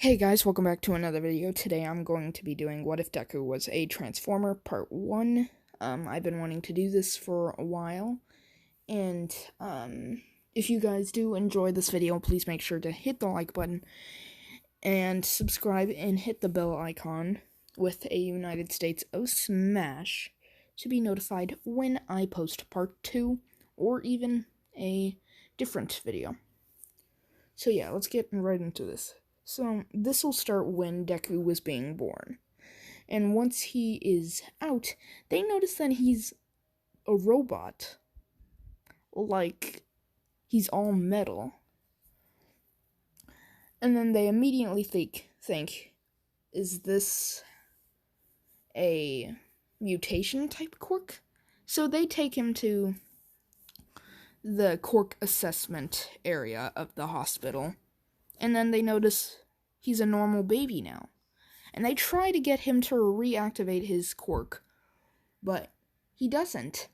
Hey guys, welcome back to another video. Today I'm going to be doing What If Deku Was a Transformer Part 1. I've been wanting to do this for a while, and if you guys do enjoy this video, please make sure to hit the like button and subscribe and hit the bell icon with a United States of Smash to be notified when I post Part 2 or even a different video. So yeah, let's get right into this. So, this will start when Deku was being born. And once he is out, they notice that he's a robot. Like, he's all metal. And then they immediately think, is this a mutation type quirk? So they take him to the quirk assessment area of the hospital. And then they notice he's a normal baby now. And they try to get him to reactivate his quirk, but he doesn't.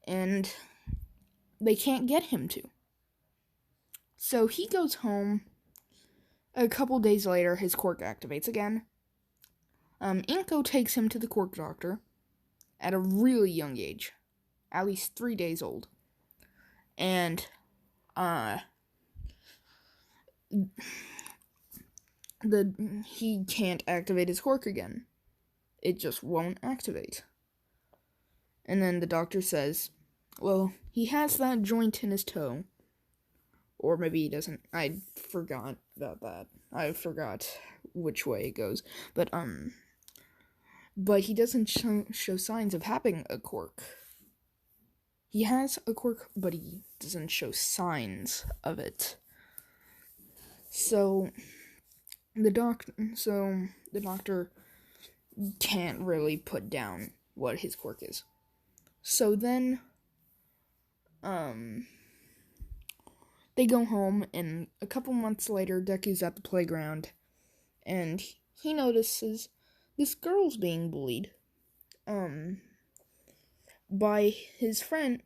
And they can't get him to. So he goes home. A couple days later, his quirk activates again. Inko takes him to the quirk doctor at a really young age, at least 3 days old. And, he can't activate his quirk again. It just won't activate. And then the doctor says, well, he has that joint in his toe. Or maybe he doesn't. I forgot about that. I forgot which way it goes. But he doesn't show signs of having a quirk. He has a quirk, but he doesn't show signs of it. So the doctor can't really put down what his quirk is. So then they go home, and a couple months later Deku's at the playground and he notices this girl's being bullied by his friend.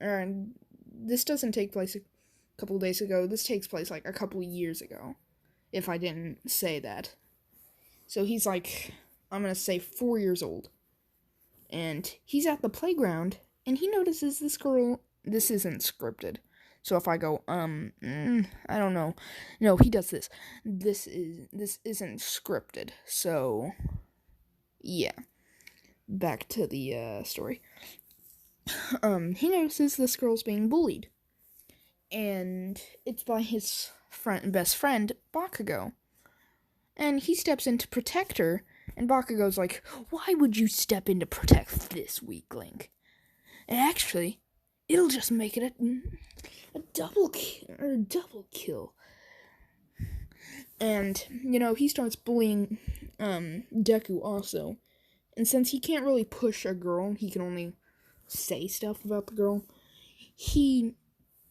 This doesn't take place a couple days ago. This takes place like a couple years ago, if I didn't say that. So he's like, I'm gonna say 4 years old. And he's at the playground, and he notices this girl. This isn't scripted. So if I go, I don't know. No, he does this. This isn't scripted. So, yeah. Back to the story. He notices this girl's being bullied. And it's by his best friend, Bakugo. And he steps in to protect her, and Bakugo's like, why would you step in to protect this weakling? And actually, it'll just make it a double kill. And, he starts bullying Deku also. And since he can't really push a girl, he can only say stuff about the girl, he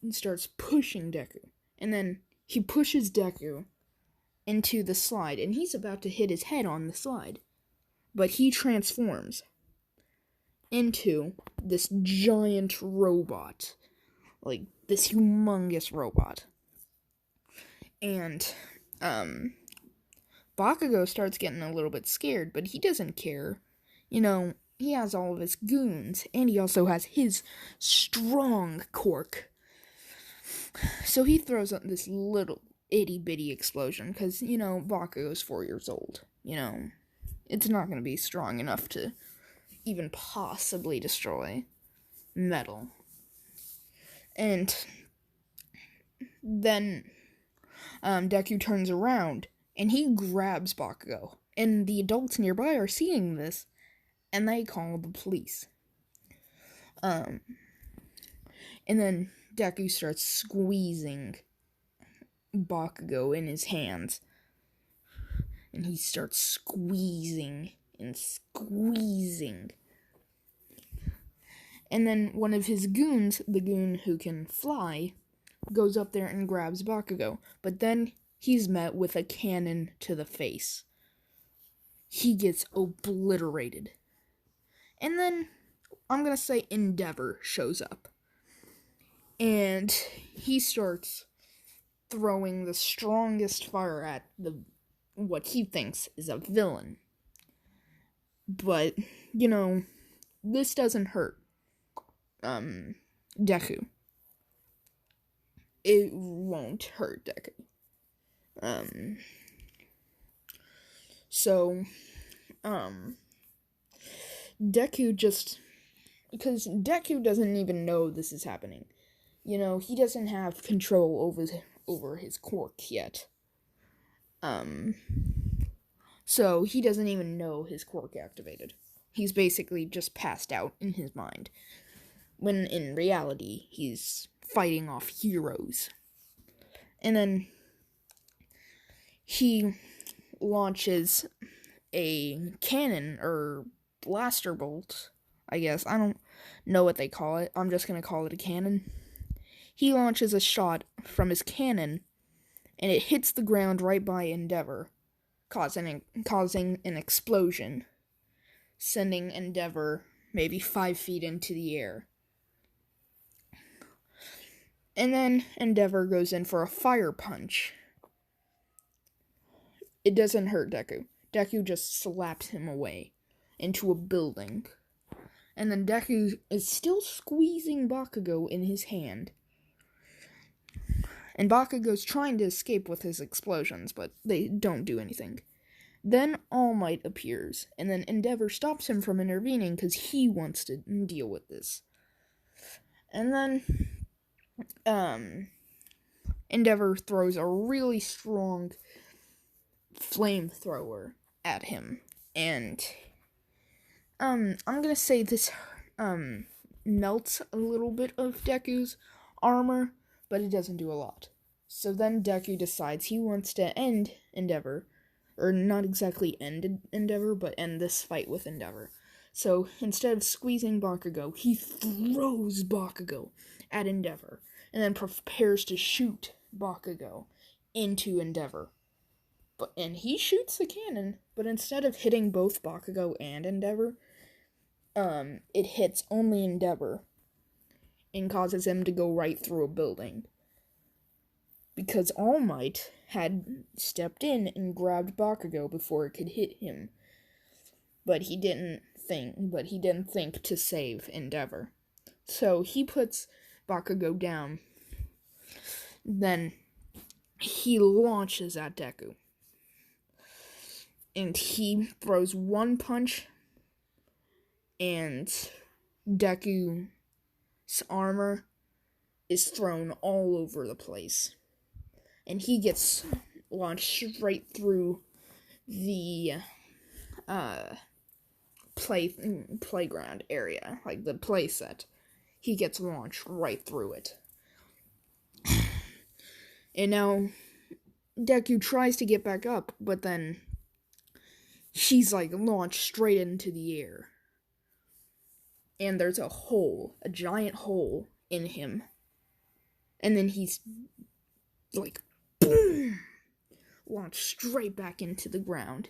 starts pushing Deku. And then he pushes Deku into the slide, and he's about to hit his head on the slide. But he transforms into this giant robot. Like, this humongous robot. And, Bakugo starts getting a little bit scared, but he doesn't care. He has all of his goons, and he also has his strong quirk. So he throws up this little itty-bitty explosion, because, Bakugo's 4 years old. It's not going to be strong enough to even possibly destroy metal. And then Deku turns around, and he grabs Bakugo. And the adults nearby are seeing this, and they call the police. And then Deku starts squeezing Bakugo in his hands. And he starts squeezing and squeezing. And then one of his goons, the goon who can fly, goes up there and grabs Bakugo. But then he's met with a cannon to the face. He gets obliterated. And then, I'm gonna say Endeavor shows up. And he starts throwing the strongest fire at the what he thinks is a villain. But, this doesn't hurt Deku. It won't hurt Deku. So, Deku just... Because Deku doesn't even know this is happening. He doesn't have control over his quirk yet. So he doesn't even know his quirk activated. He's basically just passed out in his mind. When in reality, he's fighting off heroes. And then he launches a cannon or blaster bolt, I guess. I don't know what they call it. I'm just going to call it a cannon. He launches a shot from his cannon, and it hits the ground right by Endeavor, causing an explosion, sending Endeavor maybe 5 feet into the air. And then Endeavor goes in for a fire punch. It doesn't hurt Deku. Deku just slaps him away into a building. And then Deku is still squeezing Bakugo in his hand. And Bakugo's trying to escape with his explosions, but they don't do anything. Then All Might appears, and then Endeavor stops him from intervening because he wants to deal with this. And then, Endeavor throws a really strong flamethrower at him. And, I'm gonna say this, melts a little bit of Deku's armor, but it doesn't do a lot. So then Deku decides he wants to end Endeavor, or not exactly end Endeavor, but end this fight with Endeavor. So instead of squeezing Bakugo, he throws Bakugo at Endeavor, and then prepares to shoot Bakugo into Endeavor. And he shoots the cannon, but instead of hitting both Bakugo and Endeavor, it hits only Endeavor, and causes him to go right through a building. Because All Might had stepped in and grabbed Bakugo before it could hit him. But he didn't think to save Endeavor. So he puts Bakugo down. Then he launches at Deku. And he throws one punch, and Deku's armor is thrown all over the place. And he gets launched right through the playground area, like the play set. He gets launched right through it. And now Deku tries to get back up, but then he's launched straight into the air. And there's a giant hole in him. And then he's boom! Launched straight back into the ground.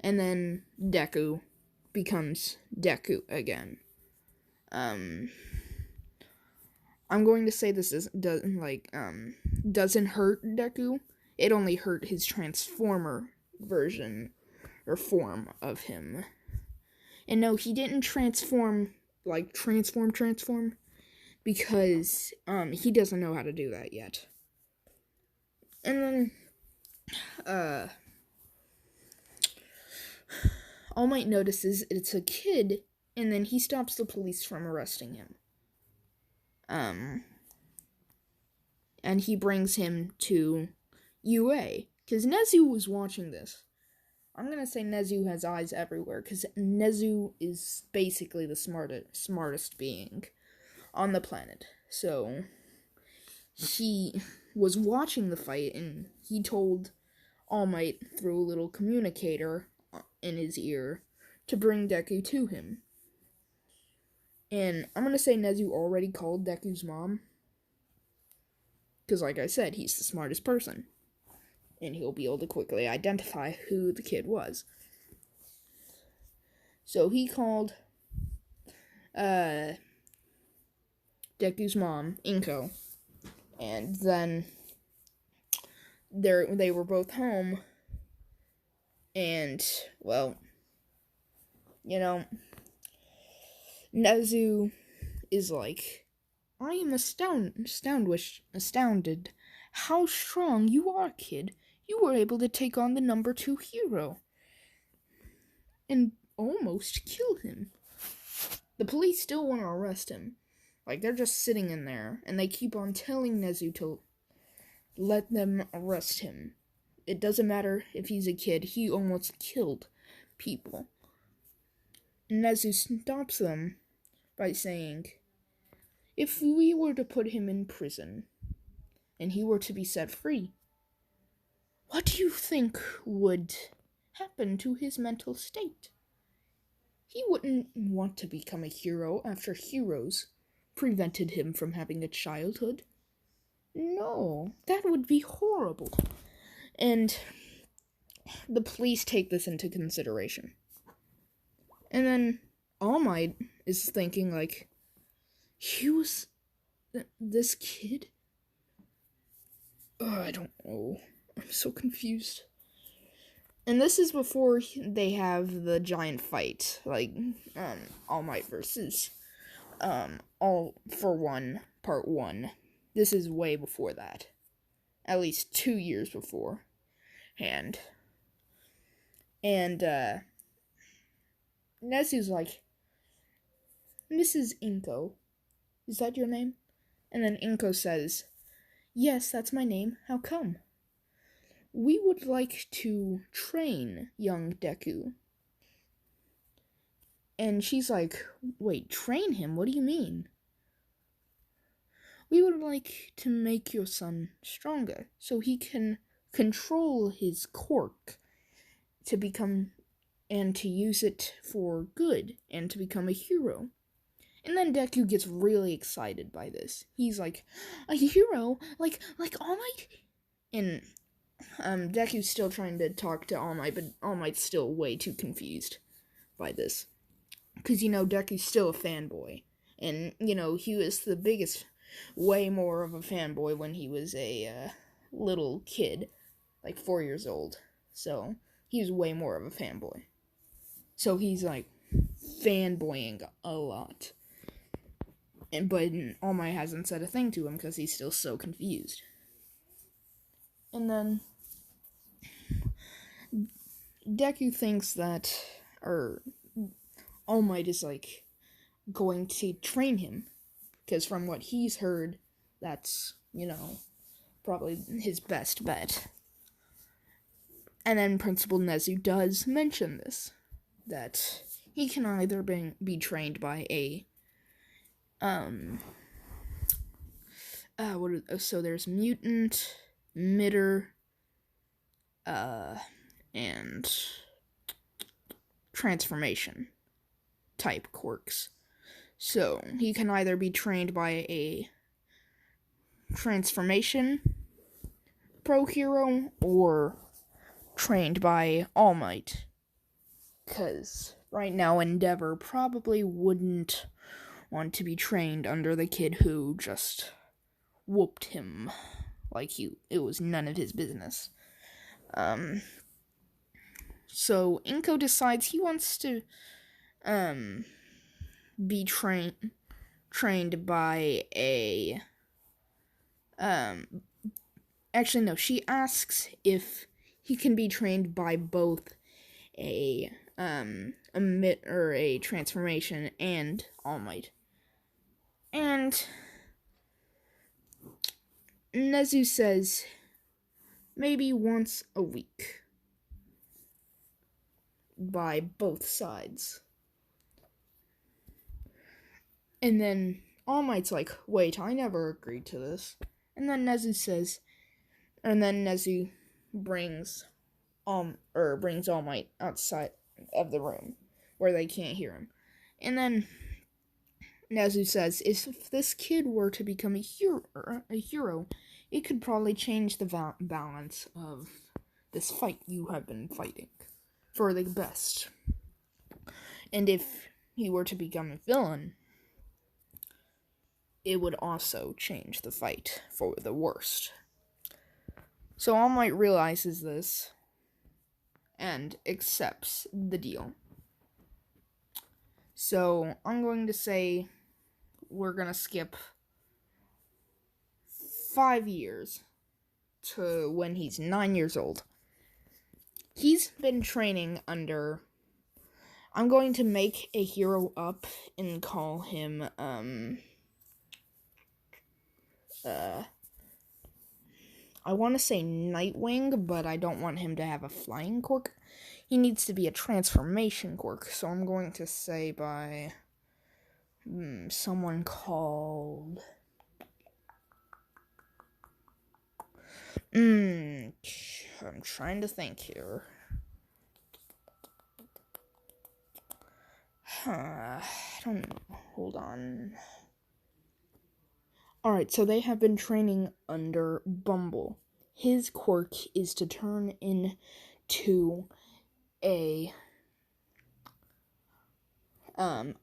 And then Deku becomes Deku again. I'm going to say this doesn't hurt Deku. It only hurt his Transformer version or form of him. And no, he didn't transform because he doesn't know how to do that yet. And then All Might notices it's a kid, and then he stops the police from arresting him. And he brings him to UA, because Nezu was watching this. I'm gonna say Nezu has eyes everywhere, because Nezu is basically the smartest being on the planet. So he was watching the fight, and he told All Might through a little communicator in his ear to bring Deku to him. And I'm gonna say Nezu already called Deku's mom, because like I said, he's the smartest person, and he'll be able to quickly identify who the kid was. So he called Deku's mom, Inko, and then they were both home And, well, you know, Nezu is like, I am astounded how strong you are, kid. You were able to take on the number 2 hero and almost kill him. The police still want to arrest him. Like, they're just sitting in there, and they keep on telling Nezu to let them arrest him. It doesn't matter if he's a kid, he almost killed people. Nezu stops them by saying, if we were to put him in prison, and he were to be set free, what do you think would happen to his mental state? He wouldn't want to become a hero after heroes prevented him from having a childhood. No, that would be horrible. And the police take this into consideration. And then All Might is thinking, like, he was this kid? I don't know. I'm so confused. And this is before they have the giant fight, like, All Might versus, All for One, Part 1. This is way before that. At least 2 years before. And Nezu's like, Mrs. Inko, is that your name? And then Inko says, yes, that's my name. How come? We would like to train young Deku. And she's like, wait, train him? What do you mean? We would like to make your son stronger so he can control his quirk to become and to use it for good and to become a hero. And then Deku gets really excited by this. He's like, a hero? Like All Might? And Deku's still trying to talk to All Might, but All Might's still way too confused by this. Because, Deku's still a fanboy. And, he was the biggest, way more of a fanboy when he was a little kid, like 4 years old. So, he was way more of a fanboy. So, he's, like, fanboying a lot. But All Might hasn't said a thing to him because he's still so confused. And then Deku thinks that, All Might is, like, going to train him. Because from what he's heard, that's, probably his best bet. And then Principal Nezu does mention this. That he can either be trained by a, so there's mutant, mitter, and transformation type quirks. So, he can either be trained by a transformation pro hero or trained by All Might. Because right now Endeavor probably wouldn't want to be trained under the kid who just whooped him like it was none of his business. So Inko decides he wants to be trained by a actually no, she asks if he can be trained by both a transformation and All Might. And Nezu says maybe once a week by both sides. And then All Might's like, wait, I never agreed to this. And then Nezu brings All Might outside of the room where they can't hear him. And then Nezu says, if this kid were to become a hero, it could probably change the balance of this fight you have been fighting for the best. And if he were to become a villain, it would also change the fight for the worst. So All Might realizes this, and accepts the deal. So I'm going to say we're going to skip 5 years to when he's 9 years old. He's been training under... I'm going to make a hero up and call him, I want to say Nightwing, but I don't want him to have a flying quirk. He needs to be a transformation quirk, so I'm going to say by someone called... I'm trying to think here. I don't know. Hold on. Alright, so they have been training under Bumble. His quirk is to turn into a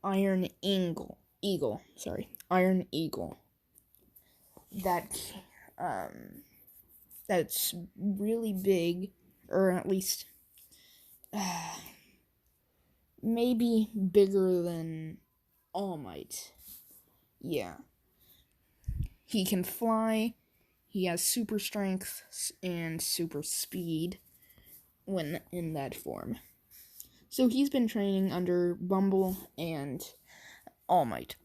iron eagle. That's really big, or at least maybe bigger than All Might. Yeah. He can fly, he has super strength and super speed when in that form. So he's been training under Bumble and All Might.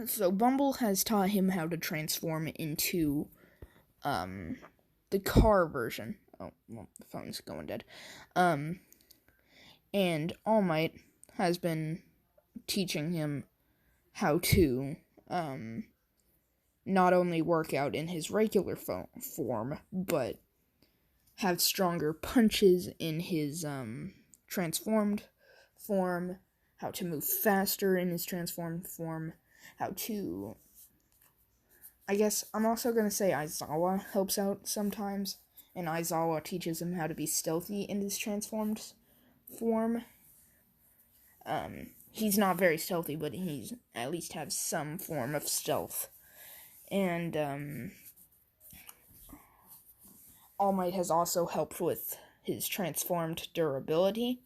So Bumble has taught him how to transform into the car version. Oh, well, the phone's going dead. And All Might has been teaching him how to not only work out in his regular form, but have stronger punches in his transformed form, how to move faster in his transformed form, how to... I guess I'm also going to say Aizawa helps out sometimes, and Aizawa teaches him how to be stealthy in his transformed form. He's not very stealthy, but he's at least has some form of stealth. And, All Might has also helped with his transformed durability,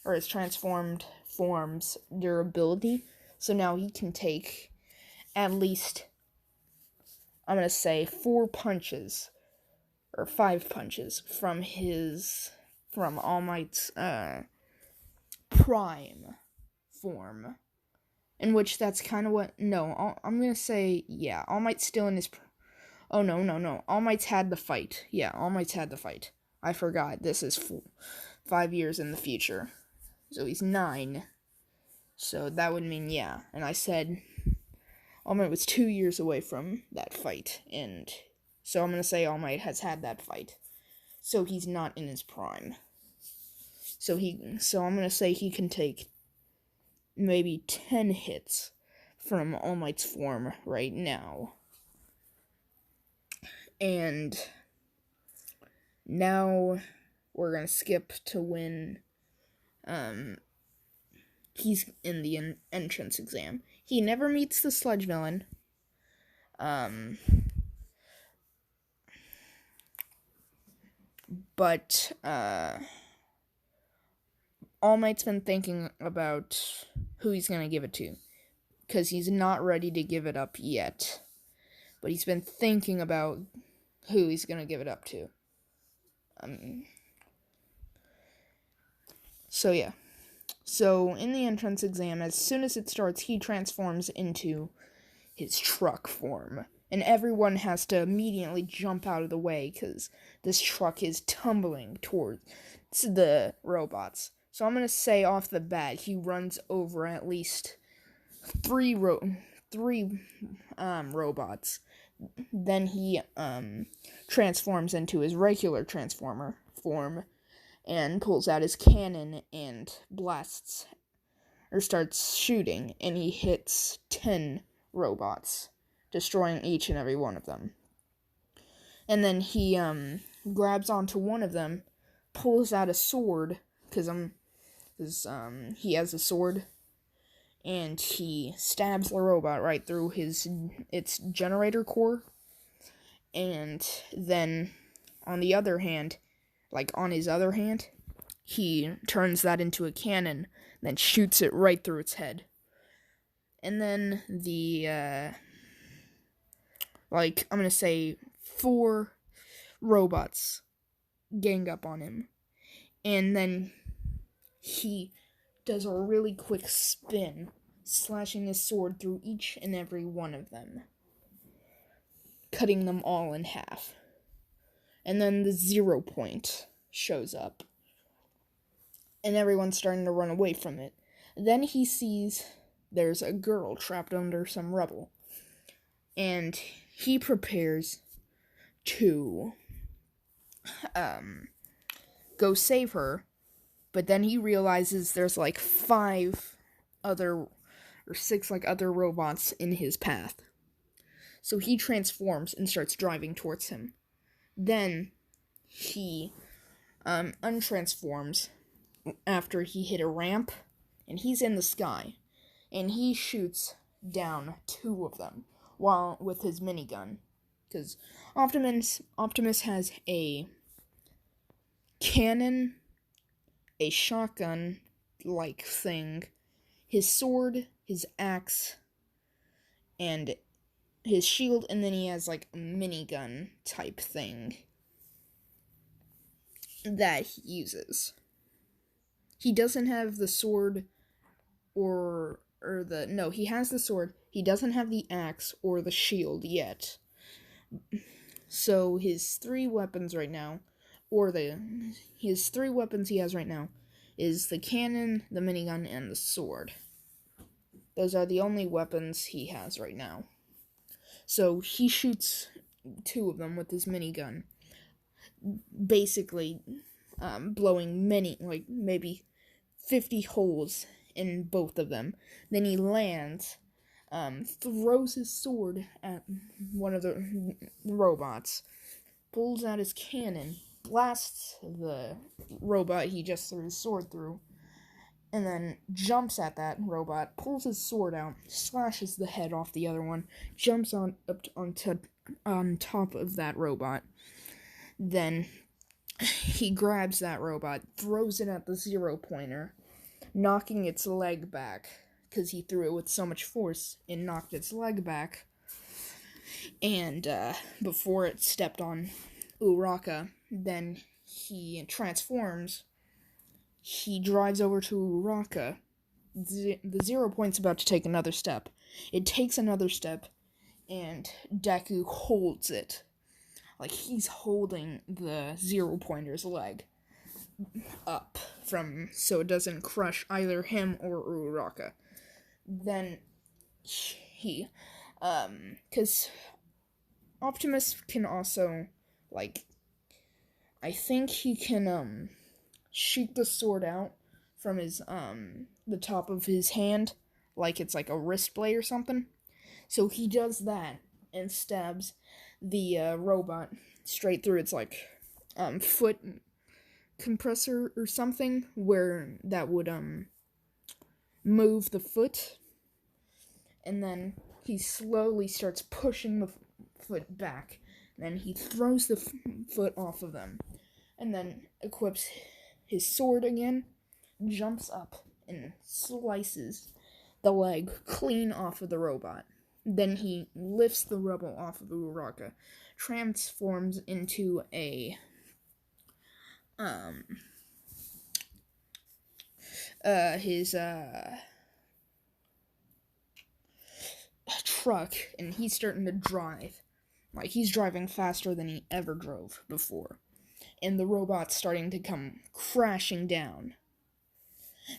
or his transformed form's durability, so now he can take at least, I'm gonna say, 4 punches, or 5 punches, from All Might's, prime form. In which that's kind of what... No, I'm gonna say, yeah, All Might's still in his... Oh, no. All Might's had the fight. Yeah, All Might's had the fight. I forgot. This is 5 years in the future. So he's 9. So that would mean, yeah. And I said All Might was 2 years away from that fight. And so I'm gonna say All Might has had that fight. So he's not in his prime. So I'm gonna say he can take maybe 10 hits from All Might's form right now. And now we're gonna skip to when he's in the entrance exam. He never meets the sludge villain. But All Might's been thinking about who he's gonna give it to, because he's not ready to give it up yet. But he's been thinking about who he's gonna give it up to. So yeah. So in the entrance exam, as soon as it starts, he transforms into his truck form. And everyone has to immediately jump out of the way, because this truck is tumbling towards the robots. So I'm gonna say off the bat, he runs over at least 3 robots. Then he transforms into his regular transformer form and pulls out his cannon and blasts, or starts shooting, and he hits 10 robots, destroying each and every one of them. And then he grabs onto one of them, pulls out a sword, because he has a sword, and he stabs the robot right through its generator core. And then on his other hand, he turns that into a cannon, then shoots it right through its head. And then I'm gonna say 4 robots gang up on him. And then he does a really quick spin, slashing his sword through each and every one of them, cutting them all in half. And then the 0 point shows up, and everyone's starting to run away from it. Then he sees there's a girl trapped under some rubble, and he prepares to go save her, but then he realizes there's like 5 other or 6 like other robots in his path. So he transforms and starts driving towards him. Then he untransforms after he hit a ramp, and he's in the sky, and he shoots down 2 of them while with his minigun, because Optimus has a cannon, a shotgun like thing, his sword, his axe, and his shield, and then he has like a minigun type thing that he uses. He doesn't have the sword he has the sword. He doesn't have the axe or the shield yet. So his 3 weapons right now, his 3 weapons he has right now is the cannon, the minigun, and the sword. Those are the only weapons he has right now. So he shoots 2 of them with his minigun, basically blowing maybe 50 holes in both of them. Then he lands, throws his sword at one of the robots, pulls out his cannon, blasts the robot he just threw his sword through, and then jumps at that robot, pulls his sword out, slashes the head off the other one, jumps on top of that robot. Then he grabs that robot, throws it at the 0 pointer, knocking its leg back, because he threw it with so much force, it knocked its leg back. And before it stepped on Uraka, then he transforms. He drives over to Uraka. The 0 point's about to take another step. It takes another step, and Deku holds it. Like, he's holding the 0 pointer's leg up so it doesn't crush either him or Uraka. Then he, because Optimus can also, I think he can, shoot the sword out from his, the top of his hand, like it's like a wrist blade or something. So he does that and stabs the robot straight through its foot compressor or something, where that would move the foot. And then he slowly starts pushing the foot back. Then he throws the foot off of them, and then equips his sword again, jumps up and slices the leg clean off of the robot. Then he lifts the rubble off of Uraka, transforms into a truck, and he's starting to drive. Like, he's driving faster than he ever drove before. And the robot's starting to come crashing down.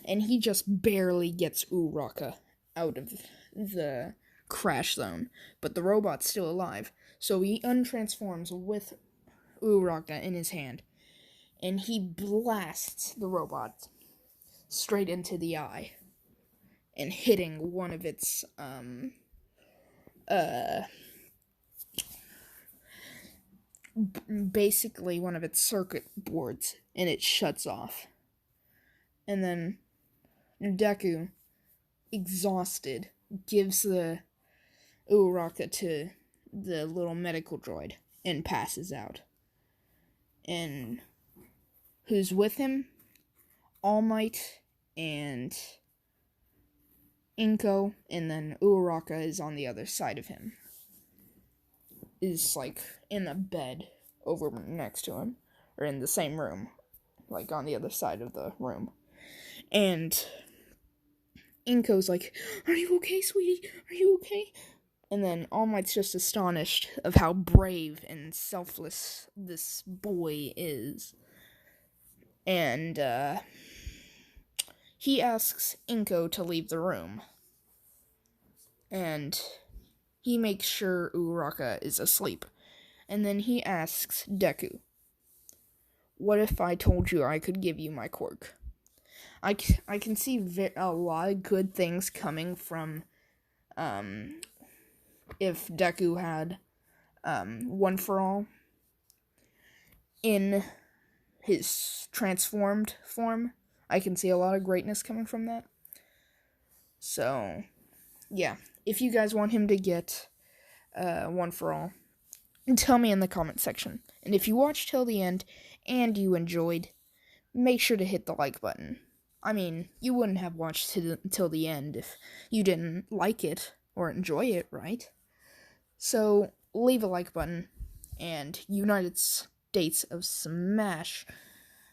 And he just barely gets Uraka out of the crash zone. But the robot's still alive. So he untransforms with Uraka in his hand. And he blasts the robot straight into the eye. And hitting one of its, basically one of its circuit boards, and it shuts off. And then Deku, exhausted, gives the Uraka to the little medical droid and passes out. And who's with him? All Might and Inko, and then Uraraka is on the other side of him. Is like in a bed over next to him, or in the same room, like on the other side of the room. And Inko's like, "Are you okay, sweetie? Are you okay?" And then All Might's just astonished of how brave and selfless this boy is. And he asks Inko to leave the room. And he makes sure Uraraka is asleep. And then he asks Deku, "What if I told you I could give you my quirk?" I can see a lot of good things coming from if Deku had One for All in his transformed form. I can see a lot of greatness coming from that. So, yeah. If you guys want him to get One for All, tell me in the comment section. And if you watched till the end and you enjoyed, make sure to hit the like button. I mean, you wouldn't have watched till the end if you didn't like it or enjoy it, right? So, leave a like button, and United States of smash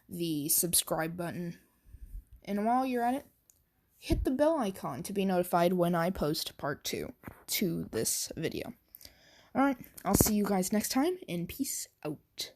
the subscribe button. And while you're at it, hit the bell icon to be notified when I post part 2 to this video. Alright, I'll see you guys next time, and peace out.